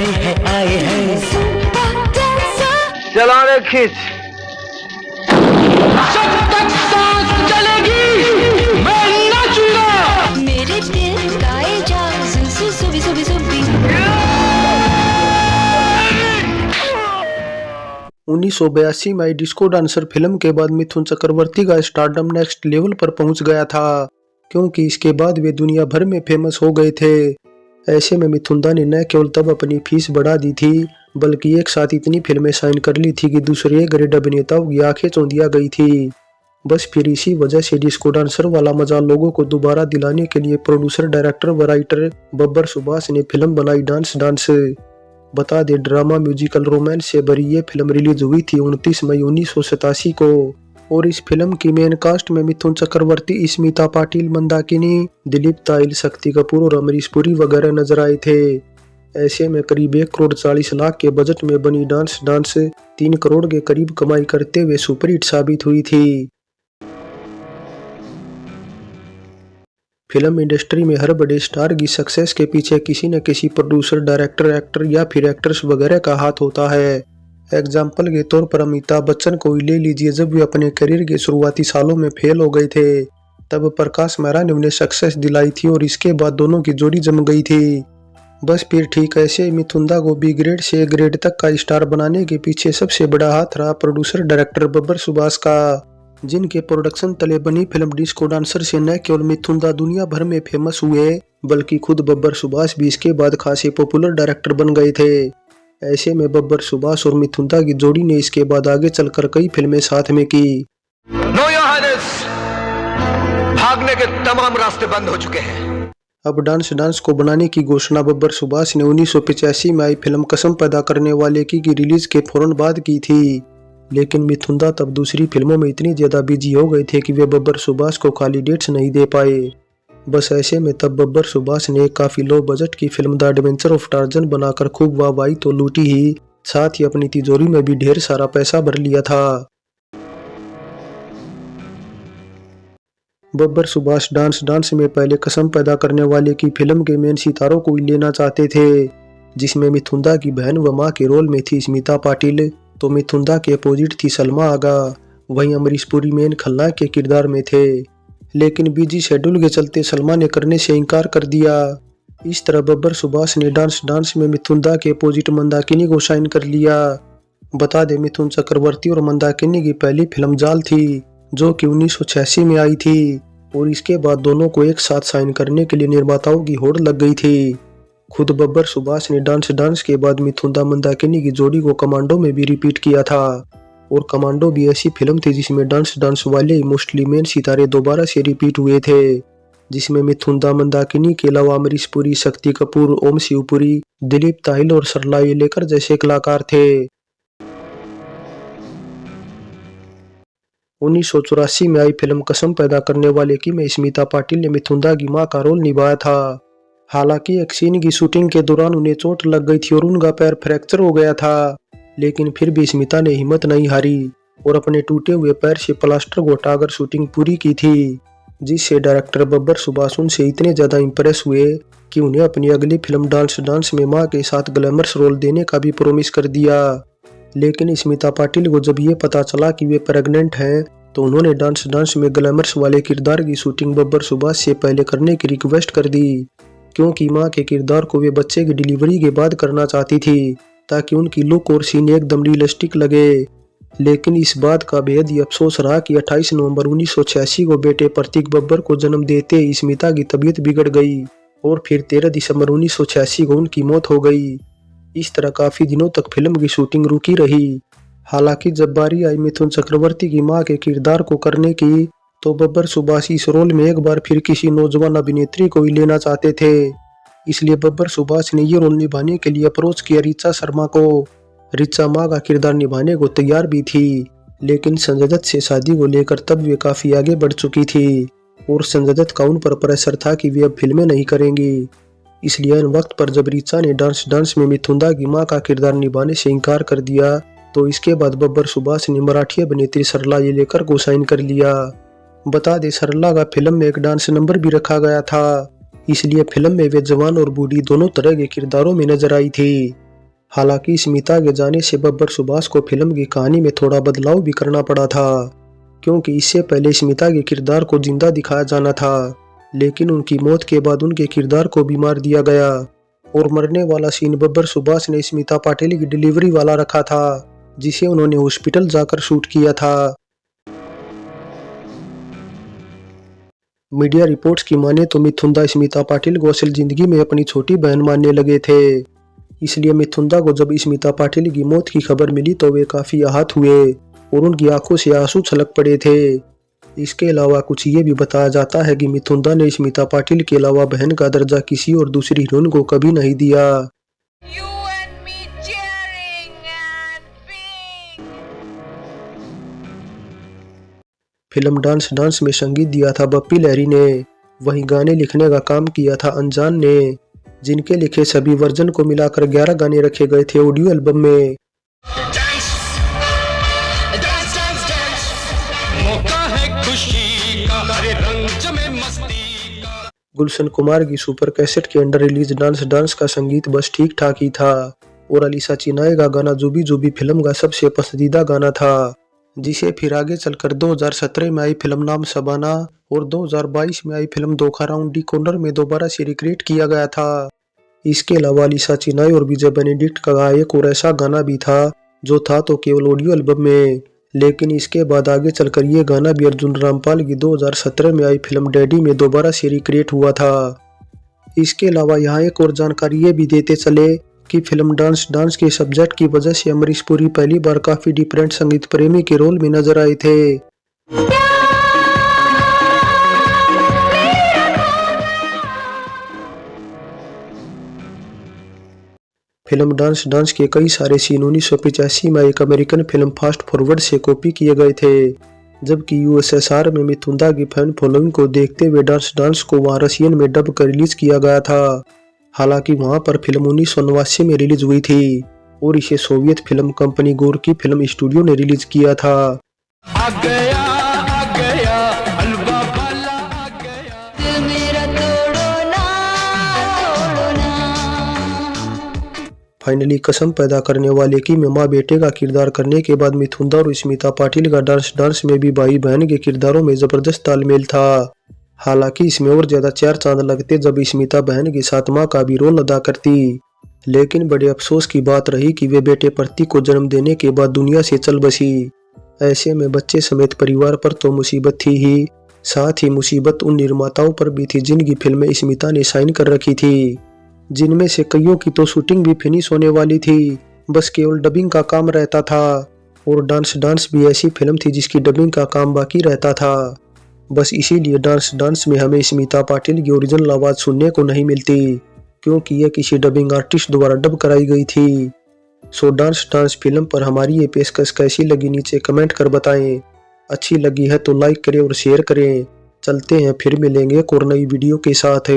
आए हैं। चला रे खींच। जब तक सांस चलेगी मैं नाचूंगा। मेरे दिल गाए जा सुबी सुबी सुबी। 1982 में आई डिस्को डांसर फिल्म के बाद मिथुन चक्रवर्ती का स्टारडम नेक्स्ट लेवल पर पहुंच गया था, क्योंकि इसके बाद वे दुनिया भर में फेमस हो गए थे। ऐसे में मिथुन दा ने न केवल तब अपनी फीस बढ़ा दी थी, बल्कि एक साथ इतनी फिल्में साइन कर ली थी कि दूसरे ग्रेड अभिनेताओं की आंखें चौंधिया गई थी। बस फिर इसी वजह से डिस्को डांसर वाला मजा लोगों को दोबारा दिलाने के लिए प्रोड्यूसर, डायरेक्टर व राइटर बब्बर सुभाष ने फिल्म बनाई डांस डांस। बता दे, ड्रामा म्यूजिकल रोमांस से भरी ये फिल्म रिलीज हुई थी 29 मई 1987 को। और इस फिल्म की मेन कास्ट में मिथुन चक्रवर्ती, स्मिता पाटिल, मंदाकिनी, दिलीप ताइल, शक्ति कपूर और अमरीश पुरी वगैरह नजर आए थे। ऐसे में करीब 1 करोड़ 40 लाख के बजट में बनी डांस डांस 3 करोड़ के करीब कमाई करते हुए सुपरहिट साबित हुई थी। फिल्म इंडस्ट्री में हर बड़े स्टार की सक्सेस के पीछे किसी न किसी प्रोड्यूसर, डायरेक्टर, एक्टर या फिर एक्ट्रेस वगैरह का हाथ होता है। एग्जाम्पल के तौर पर अमिताभ बच्चन को ही ले लीजिए। जब वे अपने करियर के शुरुआती सालों में फेल हो गए थे, तब प्रकाश मेहरा ने उन्हें सक्सेस दिलाई थी और इसके बाद दोनों की जोड़ी जम गई थी। बस फिर ठीक ऐसे मिथुन दा को बी ग्रेड से A ग्रेड तक का स्टार बनाने के पीछे सबसे बड़ा हाथ रहा प्रोड्यूसर, डायरेक्टर बब्बर सुभाष का, जिनके प्रोडक्शन तले बनी फिल्म डिस्को डांसर से न केवल मिथुन दा दुनिया भर में फेमस हुए, बल्कि खुद बब्बर सुभाष भी इसके बाद खासे पॉपुलर डायरेक्टर बन गए थे। ऐसे में बब्बर सुभाष और मिथुन दा की जोड़ी ने इसके बाद आगे चलकर कई फिल्में साथ में की। नो योर हाइनेस, भागने के तमाम रास्ते बंद हो चुके हैं। अब डांस डांस को बनाने की घोषणा बब्बर सुभाष ने 1985 में आई फिल्म कसम पैदा करने वाले की रिलीज के फौरन बाद की थी। लेकिन मिथुन दा तब दूसरी फिल्मों में इतनी ज्यादा बिजी हो गए थे कि वे बब्बर सुभाष को खाली डेट्स नहीं दे पाए। बस ऐसे में तब बब्बर सुभाष ने एक काफी लो बजट की film the adventure of torsion बनाकर खूब वाहवाही तो लूटी ही, साथ ही अपनी तिजोरी में भी ढेर सारा पैसा भर लिया था। बब्बर सुभाष डांस डांस में पहले कसम पैदा करने वाले की फिल्म के मेन सितारों को ही लेना चाहते थे, जिसमें मिथुन दा की बहन व मां के रोल में थी स्मिता पाटिल, तो मिथुन दा के अपोजिट थी सलमा आगा। वहीं अमरीश पुरी मेन खलनायक के किरदार में थे, लेकिन बिजी शेड्यूल के चलते सलमा ने करने से इनकार कर दिया। इस तरह बब्बर सुभाष ने डांस डांस में मिथुन दा के अपोजिट मंदाकिनी को साइन कर लिया। बता दे, मिथुन चक्रवर्ती और मंदाकिनी की पहली फिल्म जाल थी, जो कि 1986 में आई थी, और इसके बाद दोनों को एक साथ साइन करने के लिए निर्माताओं की होड़ लग गई थी। खुद बब्बर सुभाष ने डांस डांस के बाद मिथुन दा मंदाकिनी की जोड़ी को कमांडो में भी रिपीट किया था, और कमांडो भी ऐसी फिल्म थी जिसमें डांस डांस वाले मोस्टली मेन सितारे दोबारा से रिपीट हुए थे, जिसमें मिथुन दा मंदाकिनी के अलावा अमरीश पुरी, शक्ति कपूर, ओम शिवपुरी, दिलीप ताहिल और सरला येलेकर जैसे कलाकार थे। 1984 में आई फिल्म कसम पैदा करने वाले की में स्मिता पाटिल ने मिथुन दा की मां का रोल निभाया था। हालांकि एक सीन की शूटिंग के दौरान उन्हें चोट लग गई थी और उनका पैर फ्रैक्चर हो गया था, लेकिन फिर भी स्मिता ने हिम्मत नहीं हारी और अपने टूटे हुए पैर से प्लास्टर को हटाकर शूटिंग पूरी की थी, जिससे डायरेक्टर बब्बर सुभाष उनसे इतने ज्यादा इंप्रेस हुए कि उन्हें अपनी अगली फिल्म डांस डांस में मां के साथ ग्लैमरस रोल देने का भी प्रॉमिस कर दिया। लेकिन स्मिता पाटिल को जब ये पता चला कि वे प्रेग्नेंट हैं, तो उन्होंने डांस डांस में ग्लैमरस वाले किरदार की शूटिंग बब्बर सुभाष से पहले करने की रिक्वेस्ट कर दी, क्योंकि मां के किरदार को वे बच्चे की डिलीवरी के बाद करना चाहती थी, ताकि उनकी लुक और सीन एकदम रियलिस्टिक लगे। लेकिन इस बात का बेहद ही अफसोस रहा कि 28 नवंबर 1986 को बेटे प्रतीक बब्बर को जन्म देते ही स्मिता की तबीयत बिगड़ गई और फिर 13 दिसंबर 1986 को उनकी मौत हो गई। इस तरह काफी दिनों तक फिल्म की शूटिंग रुकी रही। हालांकि जब बारी आई मिथुन चक्रवर्ती की मां के किरदार को करने की, तो बब्बर सुभाष इस रोल में एक बार फिर किसी नौजवान अभिनेत्री को ही लेना चाहते थे। इसलिए बब्बर सुभाष ने ये रोल निभाने के लिए अप्रोच किया ऋचा शर्मा को। ऋचा मां का किरदार निभाने को तैयार भी थी, लेकिन संजय दत्त से शादी को लेकर तब वे काफी आगे बढ़ चुकी थी और संजय दत्त का उन पर प्रेशर था कि वे अब फिल्में नहीं करेंगी। इसलिए इन वक्त पर जब ऋचा ने डांस डांस में मिथुन दा की मां का किरदार निभाने से इनकार कर दिया, तो इसके बाद बब्बर सुभाष ने मराठी अभिनेत्री सरला येलेकर को साइन कर लिया। बता दे, सरला का फिल्म में एक डांस नंबर भी रखा गया था, इसलिए फिल्म में वे जवान और बूढ़ी दोनों तरह के किरदारों में नजर आई थी। हालांकि स्मिता के जाने से बब्बर सुभाष को फिल्म की कहानी में थोड़ा बदलाव भी करना पड़ा था, क्योंकि इससे पहले स्मिता के किरदार को जिंदा दिखाया जाना था, लेकिन उनकी मौत के बाद उनके किरदार को भी मार दिया गया और मरने वाला सीन बब्बर सुभाष ने स्मिता पाटिल की डिलीवरी वाला रखा था, जिसे उन्होंने हॉस्पिटल जाकर शूट किया था। मीडिया रिपोर्ट्स की माने तो मिथुन स्मिता पाटिल को असल जिंदगी में अपनी छोटी बहन मानने लगे थे, इसलिए मिथुन को जब स्मिता पाटिल की मौत की खबर मिली तो वे काफी आहत हुए और उनकी आंखों से आंसू छलक पड़े थे। इसके अलावा कुछ ये भी बताया जाता है कि मिथुन ने स्मिता पाटिल के अलावा बहन का दर्जा किसी और दूसरी हीरोइन को कभी नहीं दिया। फिल्म डांस में संगीत दिया था बप्पी लहरी ने, वहीं गाने लिखने का काम किया था अनजान ने, जिनके लिखे सभी वर्जन को मिलाकर 11 गाने रखे गए थे ऑडियो एल्बम में। गुलशन कुमार की सुपर कैसेट के अंडर रिलीज डांस का संगीत बस ठीक ठाक ही था और अलीसा चिनाई का गाना जुबी जुबी फिल्म का सबसे पसंदीदा गाना था, जिसे फिर आगे चलकर 2017 में आई फिल्म नाम शबाना और 2022 में आई फिल्म धोखा राउंड डी कॉर्नर में दोबारा से रिक्रिएट किया गया था। इसके अलावा अलीसा चिनाई और विजय बेनेडिक्ट का एक और ऐसा गाना भी था जो था तो केवल ऑडियो एल्बम में, लेकिन इसके बाद आगे चलकर ये गाना भी अर्जुन रामपाल की 2017 में आई फिल्म डैडी में दोबारा से रिक्रिएट हुआ था। इसके अलावा यहाँ एक और जानकारी ये भी देते चले कि फिल्म डांस के सब्जेक्ट की वजह से अमरीश पुरी पहली बार काफी डिफरेंट संगीत प्रेमी के रोल में नजर आए थे। फिल्म डांस के कई सारे सीन 1985 में एक अमेरिकन फिल्म फास्ट फॉरवर्ड से कॉपी किए गए थे, जबकि यूएसएसआर में मिथुन की फैन फॉलोइंग को देखते हुए डांस को वहां रशियन में डब कर रिलीज किया गया था। हालांकि वहां पर फिल्म 1989 में रिलीज हुई थी और इसे Soviet film company Gorky film studio ने रिलीज किया था। आ गया हलवा वाला आ गया। दिल मेरा तोड़ो ना। फाइनली कसम पैदा करने वाले की में माँ बेटे का किरदार करने के बाद मिथुन और स्मिता पाटिल का डांस में भी भाई बहन के किरदारों में जबरदस्त तालमेल था। हालांकि इसमें और ज्यादा 4 चांद लगते जब स्मिता बहन के साथ माँ का भी रोल अदा करती, लेकिन बड़े अफसोस की बात रही कि वे बेटे प्रतीक को जन्म देने के बाद दुनिया से चल बसी। ऐसे में बच्चे समेत परिवार पर तो मुसीबत थी ही, साथ ही मुसीबत उन निर्माताओं पर भी थी जिनकी फिल्में स्मिता ने साइन कर रखी थी, जिनमें से कईयों की तो शूटिंग भी फिनिश होने वाली थी, बस केवल डबिंग का काम रहता था। और डांस भी ऐसी फिल्म थी जिसकी डबिंग का काम बाकी रहता था। बस इसीलिए डांस में हमें स्मिता पाटिल की ओरिजिनल आवाज सुनने को नहीं मिलती, क्योंकि यह किसी डबिंग आर्टिस्ट द्वारा डब कराई गई थी। सो डांस फिल्म पर हमारी ये पेशकश कैसी लगी नीचे कमेंट कर बताएं। अच्छी लगी है तो लाइक करें और शेयर करें। चलते हैं, फिर मिलेंगे एक और नई वीडियो के साथ।